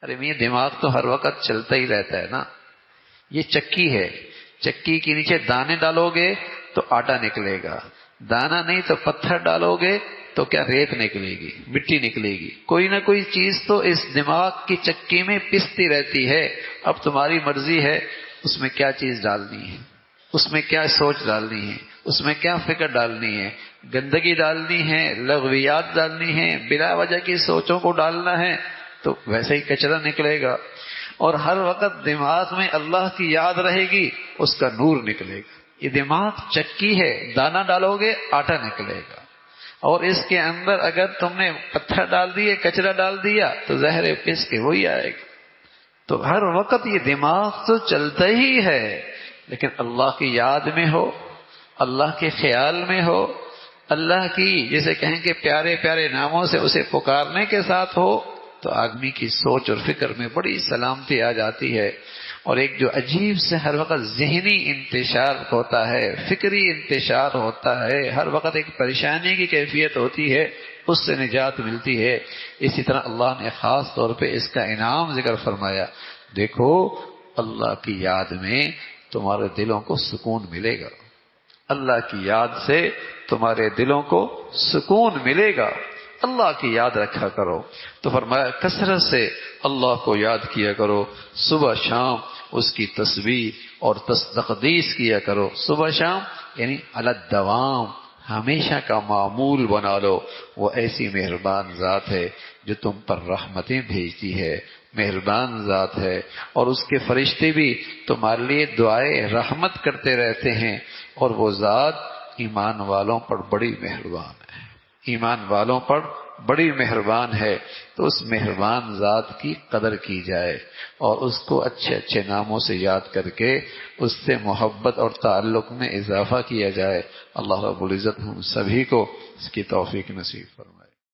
ارے میاں دماغ تو ہر وقت چلتا ہی رہتا ہے نا. یہ چکی ہے، چکی کے نیچے دانے ڈالو گے تو آٹا نکلے گا، دانا نہیں تو پتھر ڈالو گے تو کیا ریت نکلے گی، مٹی نکلے گی. کوئی نہ کوئی چیز تو اس دماغ کی چکی میں پستی رہتی ہے. اب تمہاری مرضی ہے اس میں کیا چیز ڈالنی ہے، اس میں کیا سوچ ڈالنی ہے، اس میں کیا فکر ڈالنی ہے. گندگی ڈالنی ہے، لغویات ڈالنی ہے، بلا وجہ کی سوچوں کو ڈالنا ہے تو ویسے ہی کچرا نکلے گا. اور ہر وقت دماغ میں اللہ کی یاد رہے گی، اس کا نور نکلے گا. یہ دماغ چکی ہے، دانا ڈالو گے آٹا نکلے گا. اور اس کے اندر اگر تم نے پتھر ڈال دیے، کچرا ڈال دیا تو زہر پس کے وہی آئے گا. تو ہر وقت یہ دماغ تو چلتا ہی ہے، لیکن اللہ کی یاد میں ہو، اللہ کے خیال میں ہو، اللہ کی جیسے کہیں کہ پیارے پیارے ناموں سے اسے پکارنے کے ساتھ ہو تو آدمی کی سوچ اور فکر میں بڑی سلامتی آ جاتی ہے. اور ایک جو عجیب سے ہر وقت ذہنی انتشار ہوتا ہے، فکری انتشار ہوتا ہے، ہر وقت ایک پریشانی کی کیفیت ہوتی ہے، اس سے نجات ملتی ہے. اسی طرح اللہ نے خاص طور پہ اس کا انعام ذکر فرمایا. دیکھو اللہ کی یاد میں تمہارے دلوں کو سکون ملے گا، اللہ کی یاد سے تمہارے دلوں کو سکون ملے گا. اللہ کی یاد رکھا کرو. تو فرمایا کثرت سے اللہ کو یاد کیا کرو، صبح شام اس کی تسبیح اور تقدیس کیا کرو. صبح شام یعنی علی الدوام، ہمیشہ کا معمول بنا لو. وہ ایسی مہربان ذات ہے جو تم پر رحمتیں بھیجتی ہے، مہربان ذات ہے. اور اس کے فرشتے بھی تمہارے لیے دعائے رحمت کرتے رہتے ہیں. اور وہ ذات ایمان والوں پر بڑی مہربان ہے، ایمان والوں پر بڑی مہربان ہے. تو اس مہربان ذات کی قدر کی جائے اور اس کو اچھے اچھے ناموں سے یاد کر کے اس سے محبت اور تعلق میں اضافہ کیا جائے. اللہ رب العزت ہم سبھی کو اس کی توفیق نصیب فرمائے.